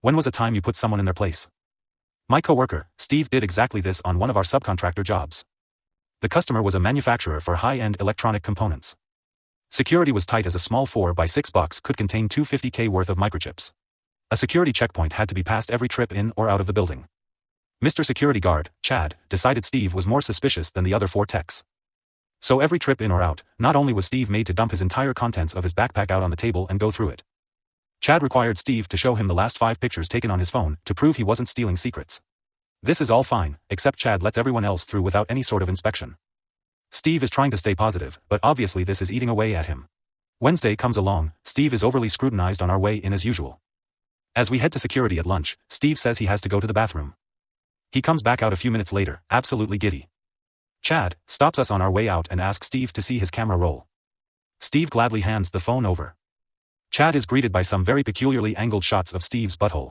When was a time you put someone in their place? My coworker, Steve, did exactly this on one of our subcontractor jobs. The customer was a manufacturer for high-end electronic components. Security was tight as a small 4x6 box could contain 250K worth of microchips. A security checkpoint had to be passed every trip in or out of the building. Mr. Security Guard, Chad, decided Steve was more suspicious than the other 4 techs. So every trip in or out, not only was Steve made to dump his entire contents of his backpack out on the table and go through it. Chad required Steve to show him the last 5 pictures taken on his phone to prove he wasn't stealing secrets. This is all fine, except Chad lets everyone else through without any sort of inspection. Steve is trying to stay positive, but obviously this is eating away at him. Wednesday comes along, Steve is overly scrutinized on our way in as usual. As we head to security at lunch, Steve says he has to go to the bathroom. He comes back out a few minutes later, absolutely giddy. Chad stops us on our way out and asks Steve to see his camera roll. Steve gladly hands the phone over. Chad is greeted by some very peculiarly angled shots of Steve's butthole.